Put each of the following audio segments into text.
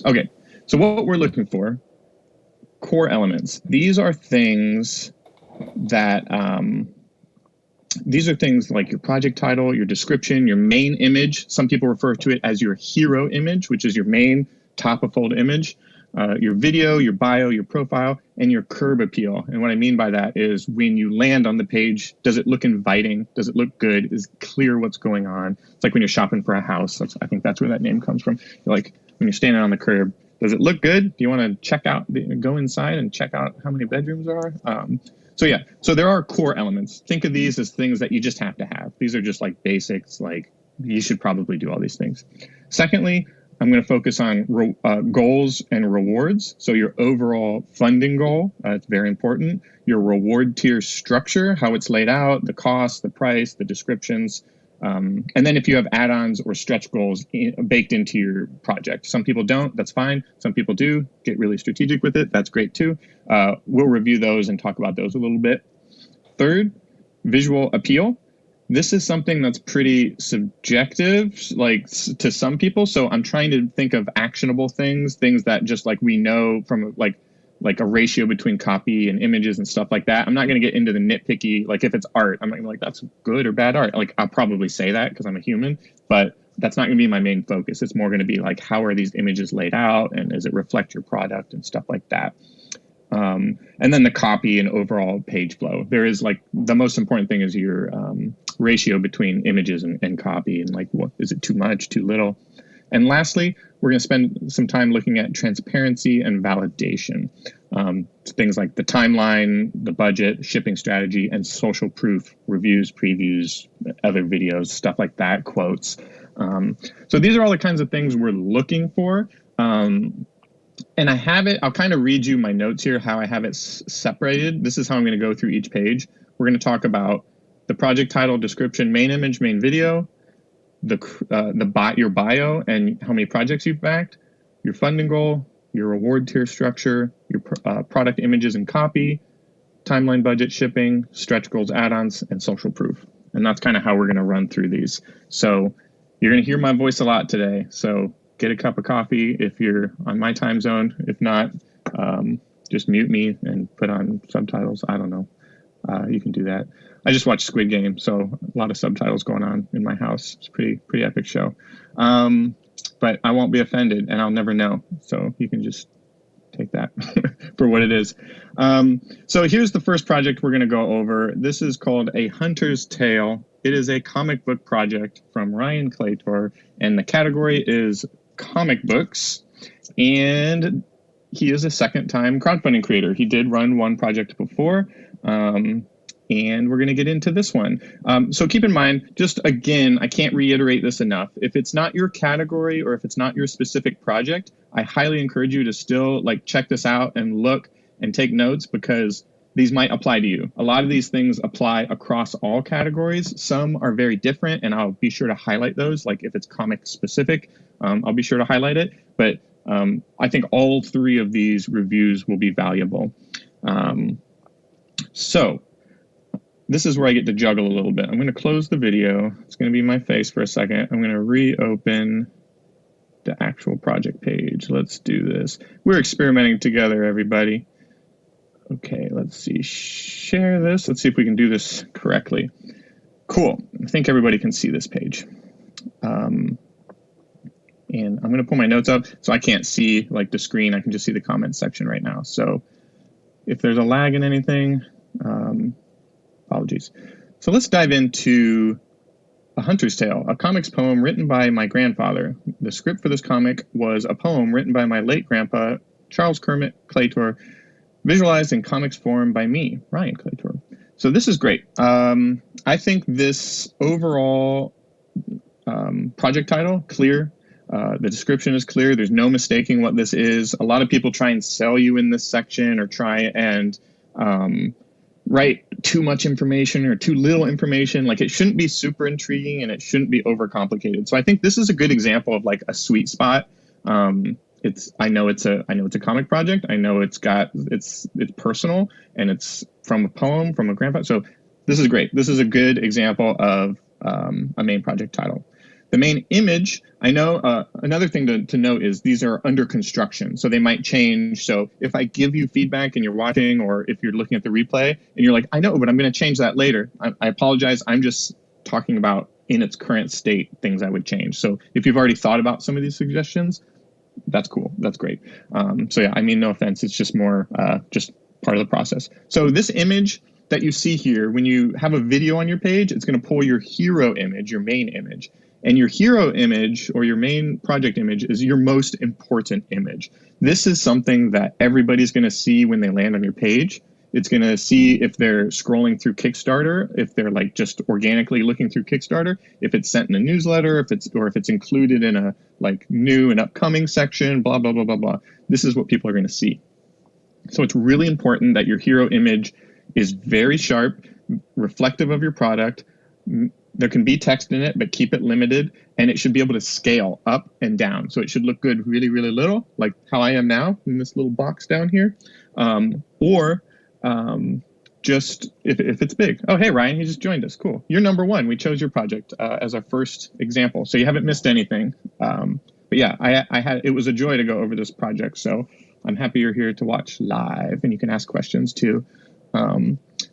Okay, so what we're looking for, core elements. These are things that, these are things like your project title, your description, your main image. Some people refer to it as your hero image, which is your main top of fold image. Your video, your bio, your profile, and your curb appeal. And what I mean by that is when you land on the page, does it look inviting? Does it look good? Is it clear what's going on? It's like when you're shopping for a house. I think that's where that name comes from. You're like, when you're standing on the curb, does it look good? Do you want to check out, go inside and check out how many bedrooms there are? So there are core elements. Think of these as things that you just have to have. These are just like basics, like you should probably do all these things. Secondly, I'm going to focus on goals and rewards. So your overall funding goal, it's very important. Your reward tier structure, how it's laid out, the cost, the price, the descriptions. And then if you have add-ons or stretch goals baked into your project. Some people don't, that's fine. Some people do, get really strategic with it. That's great too. We'll review those and talk about those a little bit. Third, visual appeal. This is something that's pretty subjective, like to some people. So I'm trying to think of actionable things that just like we know from like a ratio between copy and images and stuff like that. I'm not going to get into the nitpicky, like if it's art, I'm not gonna be like, that's good or bad art. Like I'll probably say that because I'm a human, but that's not going to be my main focus. It's more going to be like, how are these images laid out and does it reflect your product and stuff like that. And then the copy and overall page flow. There is like the most important thing is your ratio between images and copy, and like what is it, too much, too little. And lastly, we're going to spend some time looking at transparency and validation. Things like the timeline, the budget, shipping strategy, and social proof, reviews, previews, other videos, stuff like that, quotes. So these are all the kinds of things we're looking for. And I have it, I'll kind of read you my notes here, how I have it separated. This is how I'm going to go through each page. We're going to talk about the project title, description, main image, main video, your bio and how many projects you've backed, your funding goal, your reward tier structure, your product images and copy, timeline, budget, shipping, stretch goals, add-ons, and social proof. And that's kind of how we're going to run through these. So you're going to hear my voice a lot today. So get a cup of coffee if you're on my time zone. If not, just mute me and put on subtitles. I don't know. You can do that. I just watched Squid Game, so a lot of subtitles going on in my house. It's a pretty epic show. But I won't be offended, and I'll never know. So you can just take that for what it is. So here's the first project we're going to go over. This is called A Hunter's Tale. It is a comic book project from Ryan Claytor, and the category is comic books. And he is a second-time crowdfunding creator. He did run one project before. And we're going to get into this one. So keep in mind, just again, I can't reiterate this enough. If it's not your category or if it's not your specific project, I highly encourage you to still like check this out and look and take notes, because these might apply to you. A lot of these things apply across all categories. Some are very different, and I'll be sure to highlight those. Like if it's comic specific, I'll be sure to highlight it. But I think all three of these reviews will be valuable. So this is where I get to juggle a little bit. I'm going to close the video. It's going to be my face for a second. I'm going to reopen the actual project page. Let's do this. We're experimenting together, everybody. Okay, let's see. Share this. Let's see if we can do this correctly. Cool. I think everybody can see this page. And I'm going to pull my notes up so I can't see like the screen. I can just see the comment section right now. So if there's a lag in anything, apologies. So let's dive into A Hunter's Tale, a comics poem written by my grandfather. The script for this comic was a poem written by my late grandpa, Charles Kermit Claytor, visualized in comics form by me, Ryan Claytor. So this is great. I think this overall project title, clear. The description is clear. There's no mistaking what this is. A lot of people try and sell you in this section or try and write too much information or too little information. Like it shouldn't be super intriguing and it shouldn't be overcomplicated. So I think this is a good example of like a sweet spot. I know it's a comic project. I know it's personal and it's from a poem from a grandpa. So this is great. This is a good example of a main project title. The main image, I know another thing to note is these are under construction, so they might change. So if I give you feedback and you're watching, or if you're looking at the replay and you're like, I know, but I'm going to change that later. I apologize. I'm just talking about in its current state, things I would change. So if you've already thought about some of these suggestions, that's cool. That's great. So yeah, I mean, no offense. It's just more just part of the process. So this image that you see here, when you have a video on your page, it's going to pull your hero image, your main image. And your hero image or your main project image is your most important image. This is something that everybody's going to see when they land on your page. It's going to see if they're scrolling through Kickstarter, if they're like just organically looking through Kickstarter, if it's sent in a newsletter, if it's included in a like new and upcoming section, blah, blah, blah, blah, blah. This is what people are going to see. So it's really important that your hero image is very sharp, reflective of your product. There can be text in it, but keep it limited, and it should be able to scale up and down. So it should look good really, really little, like how I am now in this little box down here, or just if it's big. Oh, hey, Ryan, you just joined us. Cool. You're number one. We chose your project as our first example, so you haven't missed anything. But yeah, it was a joy to go over this project, so I'm happy you're here to watch live, and you can ask questions too.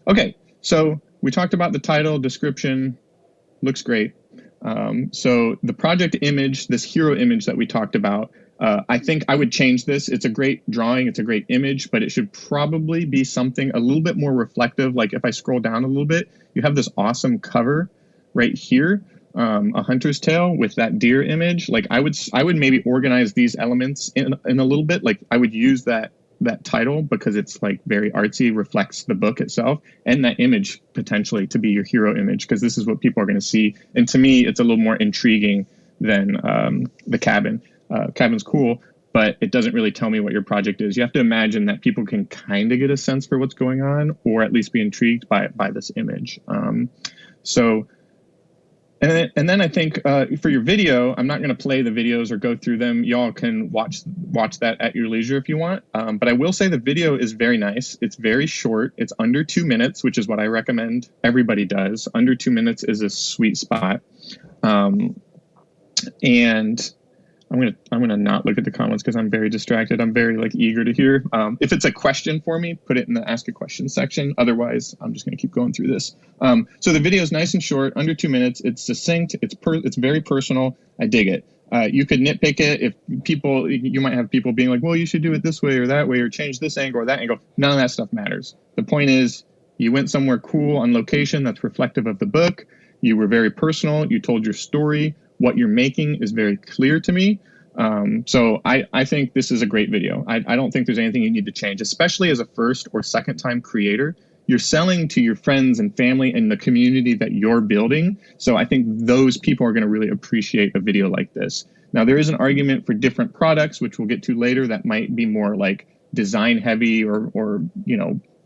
Okay, so we talked about the title, description. Looks great. So the project image, this hero image that we talked about, I think I would change this. It's a great drawing. It's a great image, but it should probably be something a little bit more reflective. Like if I scroll down a little bit, you have this awesome cover right here, a hunter's tale with that deer image. Like I would maybe organize these elements in a little bit. Like I would use that title because it's like very artsy, reflects the book itself, and that image potentially to be your hero image, because this is what people are going to see. And to me, it's a little more intriguing than the cabin. Cabin's cool, but it doesn't really tell me what your project is. You have to imagine that people can kind of get a sense for what's going on, or at least be intrigued by this image. And then I think for your video, I'm not going to play the videos or go through them. Y'all can watch that at your leisure if you want. But I will say the video is very nice. It's very short. It's under 2 minutes, which is what I recommend everybody does. Under 2 minutes is a sweet spot. And I'm gonna not look at the comments because I'm very distracted. I'm very eager to hear. If it's a question for me, put it in the ask a question section. Otherwise, I'm just gonna keep going through this. So the video is nice and short, under 2 minutes. It's succinct. It's very personal. I dig it. You could nitpick it if you might have people being like, well, you should do it this way or that way, or change this angle or that angle. None of that stuff matters. The point is, you went somewhere cool on location that's reflective of the book. You were very personal. You told your story. What you're making is very clear to me. So I think this is a great video. I don't think there's anything you need to change, especially as a first or second time creator. You're selling to your friends and family and the community that you're building. So I think those people are going to really appreciate a video like this. Now, there is an argument for different products, which we'll get to later, that might be more like design heavy or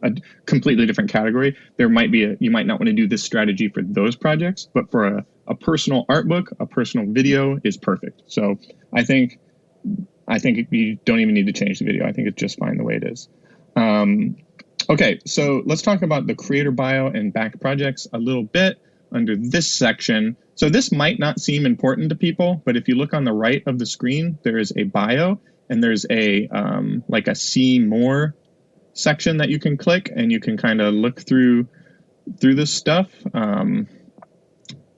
a completely different category. You might not want to do this strategy for those projects, but for a personal art book, a personal video is perfect. So I think you don't even need to change the video. I think it's just fine the way it is. Okay, so let's talk about the creator bio and back projects a little bit under this section. So this might not seem important to people, but if you look on the right of the screen, there is a bio and there's a see more section that you can click, and you can kind of look through this stuff.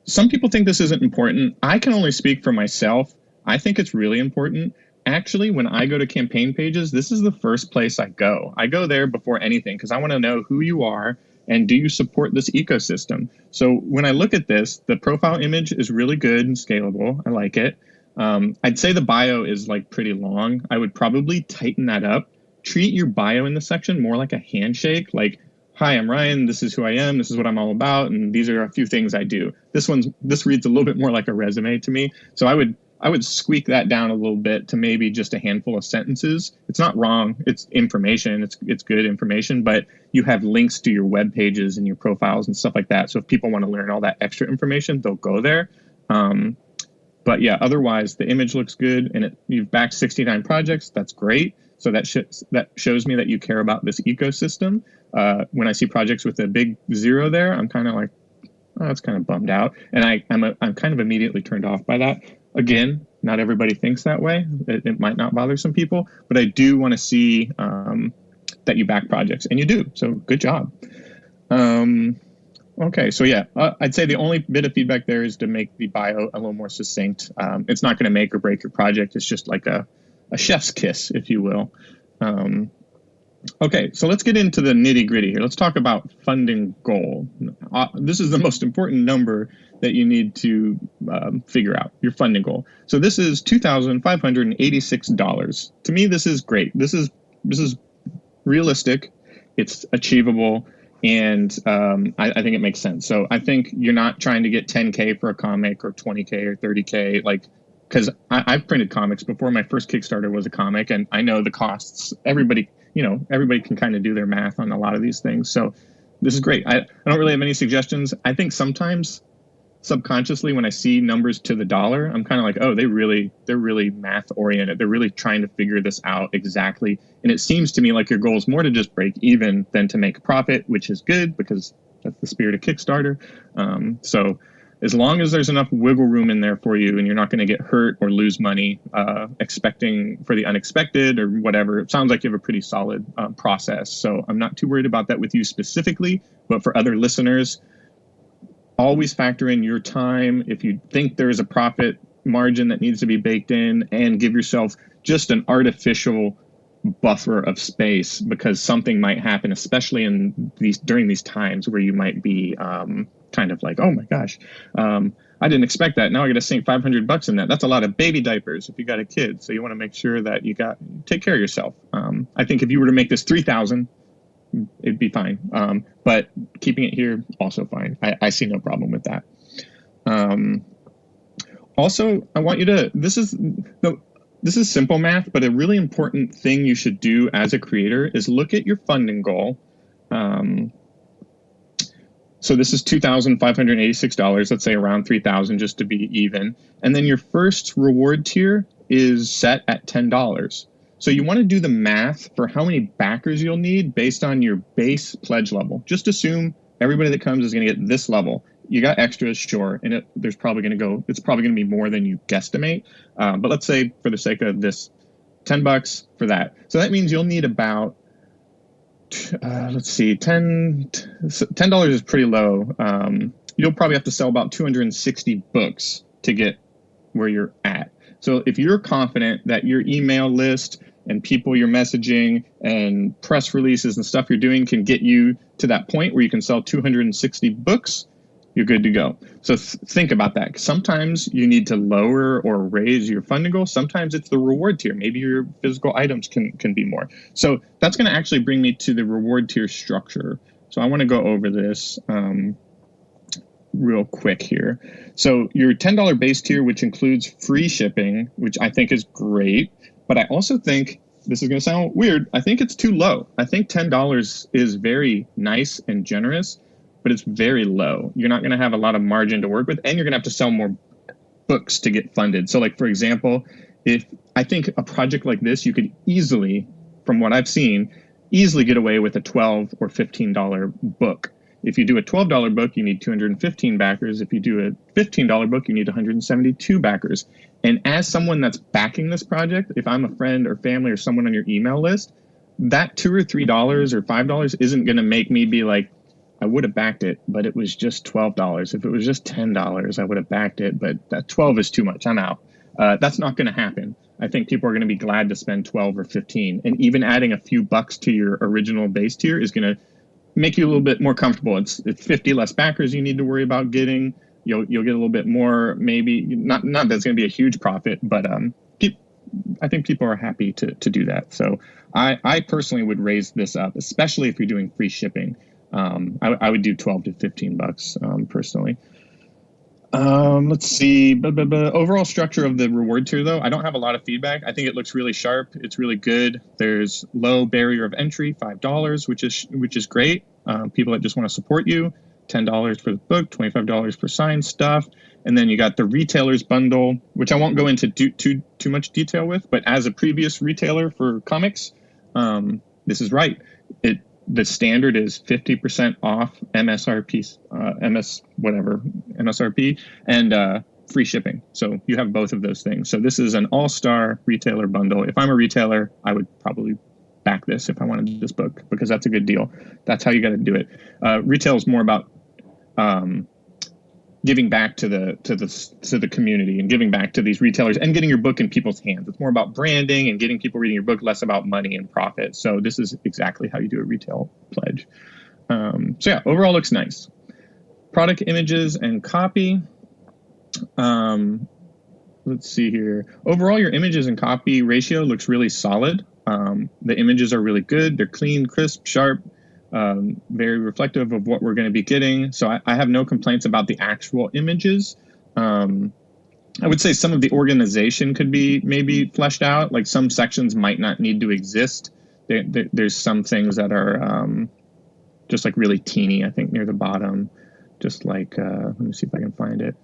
Some people think this isn't important. I can only speak for myself. I think it's really important. Actually, when I go to campaign pages, this is the first place I go. I go there before anything because I want to know who you are and do you support this ecosystem. So when I look at this, the profile image is really good and scalable. I like it. I'd say the bio is pretty long. I would probably tighten that up. Treat your bio in this section more like a handshake, like, hi, I'm Ryan, this is who I am, this is what I'm all about, and these are a few things I do. This reads a little bit more like a resume to me. So I would squeak that down a little bit to maybe just a handful of sentences. It's not wrong. It's information. It's good information, but you have links to your web pages and your profiles and stuff like that. So if people want to learn all that extra information, they'll go there. But yeah, otherwise the image looks good, and you've backed 69 projects. That's great. So that shows me that you care about this ecosystem. When I see projects with a big 0 there, I'm kind of like, oh, that's kind of bummed out. And I'm kind of immediately turned off by that. Again, not everybody thinks that way. It might not bother some people, but I do want to see that you back projects, and you do. So good job. Okay, so yeah, I'd say the only bit of feedback there is to make the bio a little more succinct. It's not going to make or break your project. It's just like a chef's kiss, if you will. Okay, so let's get into the nitty gritty here. Let's talk about funding goal. This is the most important number that you need to figure out, your funding goal. So this is $2,586. To me, this is great. This is realistic. It's achievable. And I think it makes sense. So I think you're not trying to get 10K for a comic or 20K or 30K, because I've printed comics before. My first Kickstarter was a comic, and I know the costs. Everybody can kind of do their math on a lot of these things. So this is great. I don't really have any suggestions. I think sometimes subconsciously when I see numbers to the dollar, I'm kind of like, oh, they're really math oriented. They're really trying to figure this out exactly. And it seems to me like your goal is more to just break even than to make a profit, which is good because that's the spirit of Kickstarter. So as long as there's enough wiggle room in there for you and you're not going to get hurt or lose money expecting for the unexpected or whatever, it sounds like you have a pretty solid process. So I'm not too worried about that with you specifically, but for other listeners, always factor in your time. If you think there is a profit margin that needs to be baked in, and give yourself just an artificial buffer of space, because something might happen, especially during these times where you might be kind of like, oh my gosh, I didn't expect that. Now I got to sink $500 in that. That's a lot of baby diapers if you got a kid. So you want to make sure that take care of yourself. I think if you were to make this 3,000, it'd be fine. But keeping it here, also fine. I see no problem with that. Also, I want you to, this is simple math, but a really important thing you should do as a creator is look at your funding goal. So this is $2,586, let's say around $3,000 just to be even. And then your first reward tier is set at $10. So you want to do the math for how many backers you'll need based on your base pledge level. Just assume everybody that comes is going to get this level. You got extras, sure, and it's probably going to be more than you guesstimate. But let's say for the sake of this, $10 for that. So that means you'll need about, $10 is pretty low. You'll probably have to sell about 260 books to get where you're at. So if you're confident that your email list and people you're messaging and press releases and stuff you're doing can get you to that point where you can sell 260 books, you're good to go. So think about that. Sometimes you need to lower or raise your funding goal. Sometimes it's the reward tier. Maybe your physical items can be more. So that's going to actually bring me to the reward tier structure. So I want to go over this real quick here. So your $10 base tier, which includes free shipping, which I think is great, but I also think, this is going to sound weird, I think it's too low. I think $10 is very nice and generous, but it's very low. You're not going to have a lot of margin to work with, and you're going to have to sell more books to get funded. So like, for example, if I think a project like this, you could easily, from what I've seen, easily get away with a $12 or $15 book. If you do a $12 book, you need 215 backers. If you do a $15 book, you need 172 backers. And as someone that's backing this project, if I'm a friend or family or someone on your email list, that $2 or $3 or $5 isn't going to make me be like, I would have backed it, but it was just $12. If it was just $10, I would have backed it, but that 12 is too much. I'm out. That's not going to happen. I think people are going to be glad to spend 12 or 15. And even adding a few bucks to your original base tier is going to make you a little bit more comfortable. It's 50 less backers you need to worry about getting. You'll get a little bit more, maybe not that's going to be a huge profit, but I think people are happy to do that. So I personally would raise this up, especially if you're doing free shipping. I would do 12 to 15 bucks personally. Let's see. Overall structure of the reward tier, though, I don't have a lot of feedback. I think it looks really sharp. It's really good. There's low barrier of entry, $5, which is great. People that just want to support you, $10 for the book, $25 for signed stuff. And then you got the retailers bundle, which I won't go into too much detail with. But as a previous retailer for comics, this is right. the standard is 50% off MSRP, MSRP, and free shipping. So you have both of those things. So this is an all-star retailer bundle. If I'm a retailer, I would probably back this if I wanted this book, because that's a good deal. That's how you got to do it. Retail is more about giving back to the community and giving back to these retailers and getting your book in people's hands. It's more about branding and getting people reading your book, less about money and profit. So this is exactly how you do a retail pledge. So yeah, overall looks nice. Product images and copy. Let's see here. Overall, your images and copy ratio looks really solid. The images are really good. They're clean, crisp, sharp, very reflective of what we're going to be getting. So I have no complaints about the actual images. I would say some of the organization could be maybe fleshed out. Like some sections might not need to exist. There's some things that are just like really teeny, I think, near the bottom. Just like, let me see if I can find it.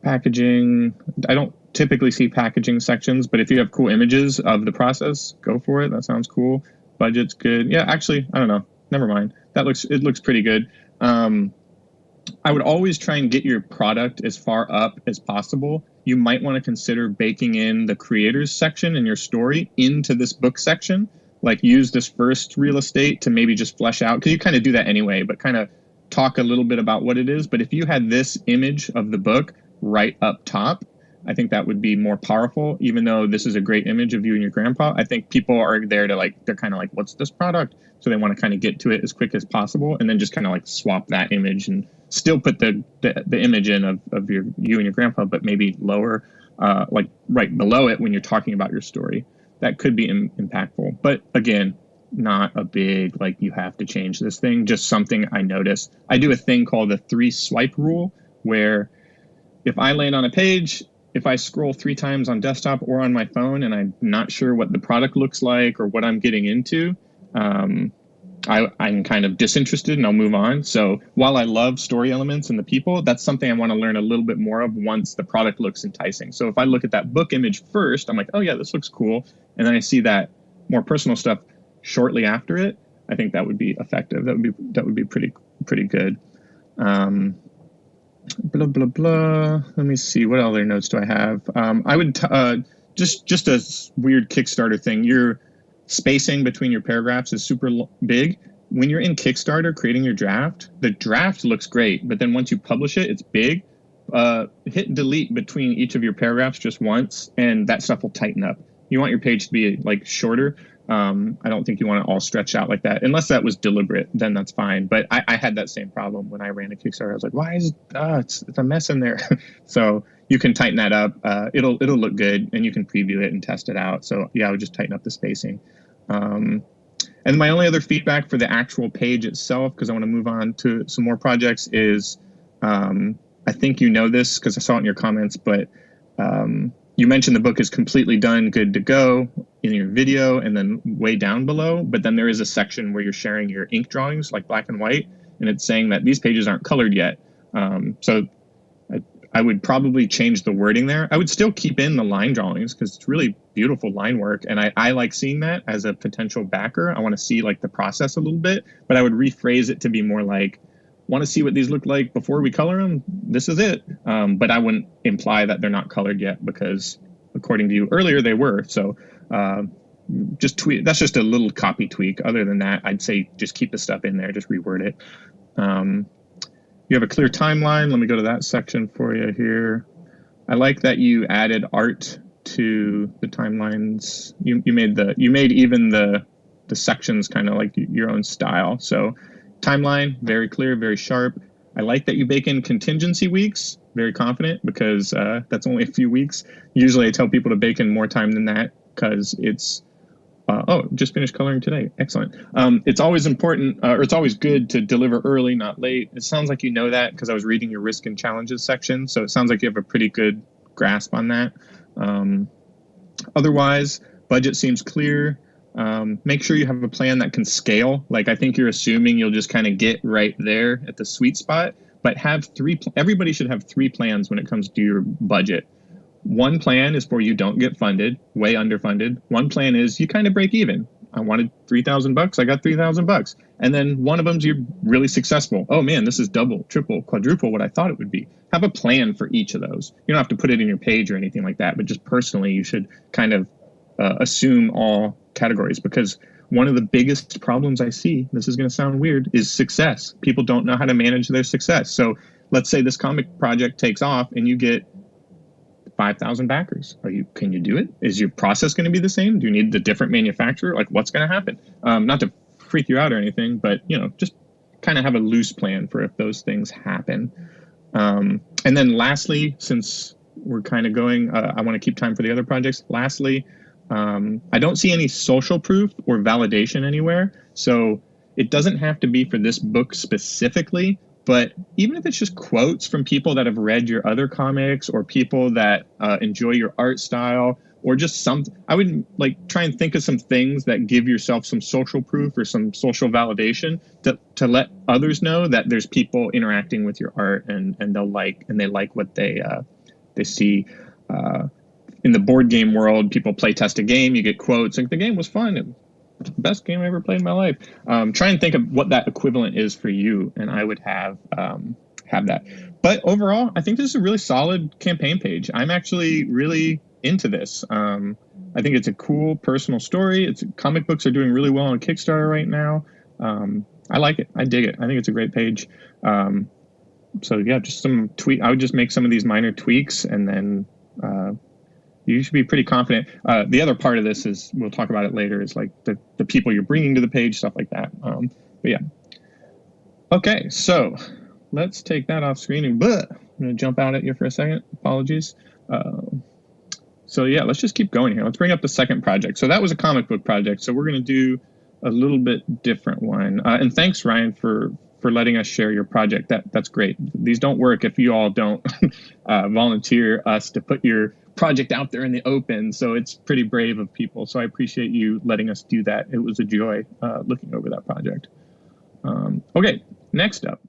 Packaging. I don't typically see packaging sections, but if you have cool images of the process, go for it. That sounds cool. Budget's good. Yeah, actually, I don't know. Never mind. It looks pretty good. I would always try and get your product as far up as possible. You might want to consider baking in the creators section in your story into this book section. Like use this first real estate to maybe just flesh out, because you kind of do that anyway, but kind of talk a little bit about what it is. But if you had this image of the book right up top, I think that would be more powerful. Even though this is a great image of you and your grandpa, I think people are there to they're kind of like, what's this product? So they want to kind of get to it as quick as possible, and then just kind of like swap that image and still put the image in of you and your grandpa, but maybe lower, like right below it when you're talking about your story. That could be impactful. But again, not a big, like, you have to change this thing, just something I noticed. I do a thing called the 3 swipe rule, where if I land on a page, if I scroll 3 times on desktop or on my phone and I'm not sure what the product looks like or what I'm getting into, I'm kind of disinterested and I'll move on. So while I love story elements and the people, that's something I want to learn a little bit more of once the product looks enticing. So if I look at that book image first, I'm like, oh yeah, this looks cool. And then I see that more personal stuff shortly after it, I think that would be effective. That would be pretty good. Blah, blah, blah. Let me see. What other notes do I have? I would, just a weird Kickstarter thing. Your spacing between your paragraphs is super big. When you're in Kickstarter creating your draft, the draft looks great, but then once you publish it, it's big. Hit delete between each of your paragraphs just once, and that stuff will tighten up. You want your page to be like shorter. I don't think you want it all stretched out like that. Unless that was deliberate, then that's fine. But I had that same problem when I ran a Kickstarter. I was like, why is it's a mess in there? So you can tighten that up. It'll look good, and you can preview it and test it out. So yeah, I would just tighten up the spacing. And my only other feedback for the actual page itself, because I want to move on to some more projects, is I think you know this because I saw it in your comments, but you mentioned the book is completely done, good to go in your video, and then way down below. But then there is a section where you're sharing your ink drawings, like black and white, and it's saying that these pages aren't colored yet. So I would probably change the wording there. I would still keep in the line drawings because it's really beautiful line work. And I like seeing that as a potential backer. I want to see like the process a little bit, but I would rephrase it to be more like, want to see what these look like before we color them? This is it. But I wouldn't imply that they're not colored yet, because according to you earlier, they were. So just tweak. That's just a little copy tweak. Other than that, I'd say just keep the stuff in there, just reword it. You have a clear timeline. Let me go to that section for you here. I like that you added art to the timelines. You made even the sections kind of like your own style. So timeline, very clear, very sharp. I like that you bake in contingency weeks. Very confident, because that's only a few weeks. Usually I tell people to bake in more time than that, because it's just finished coloring today. Excellent. It's always important, or it's always good to deliver early, not late. It sounds like you know that, because I was reading your risk and challenges section. So it sounds like you have a pretty good grasp on that. Otherwise, budget seems clear. Make sure you have a plan that can scale. Like, I think you're assuming you'll just kind of get right there at the sweet spot, but have everybody should have 3 plans when it comes to your budget. One plan is for you don't get funded, way underfunded. One plan is you kind of break even. I wanted $3,000. I got $3,000. And then one of them's you're really successful. Oh man, this is double, triple, quadruple what I thought it would be. Have a plan for each of those. You don't have to put it in your page or anything like that, but just personally, you should kind of assume all categories, because one of the biggest problems I see, this is going to sound weird, is success. People don't know how to manage their success. So let's say this comic project takes off and you get 5,000 backers. Can you do it? Is your process going to be the same? Do you need the different manufacturer? Like, what's going to happen? Not to freak you out or anything, but just kind of have a loose plan for if those things happen. And then lastly, since we're kind of going, I want to keep time for the other projects. Lastly, I don't see any social proof or validation anywhere. So it doesn't have to be for this book specifically, but even if it's just quotes from people that have read your other comics or people that enjoy your art style, or just I would try and think of some things that give yourself some social proof or some social validation to let others know that there's people interacting with your art and they like what they see. In the board game world, people play test a game, you get quotes like the game was fun. It was the best game I ever played in my life. Try and think of what that equivalent is for you, and I would have that. But overall, I think this is a really solid campaign page. I'm actually really into this. I think it's a cool personal story. Comic books are doing really well on Kickstarter right now. I like it. I dig it. I think it's a great page. So yeah, just some I would just make some of these minor tweaks, and then you should be pretty confident. The other part of this is, we'll talk about it later, is like the people you're bringing to the page, stuff like that. But yeah. Okay, so let's take that off screen. I'm going to jump out at you for a second. Apologies. So yeah, let's just keep going here. Let's bring up the second project. So that was a comic book project. So we're going to do a little bit different one. And thanks, Ryan, for letting us share your project. That's great. These don't work if you all don't volunteer us to put your project out there in the open. So it's pretty brave of people. So I appreciate you letting us do that. It was a joy looking over that project. Okay, next up.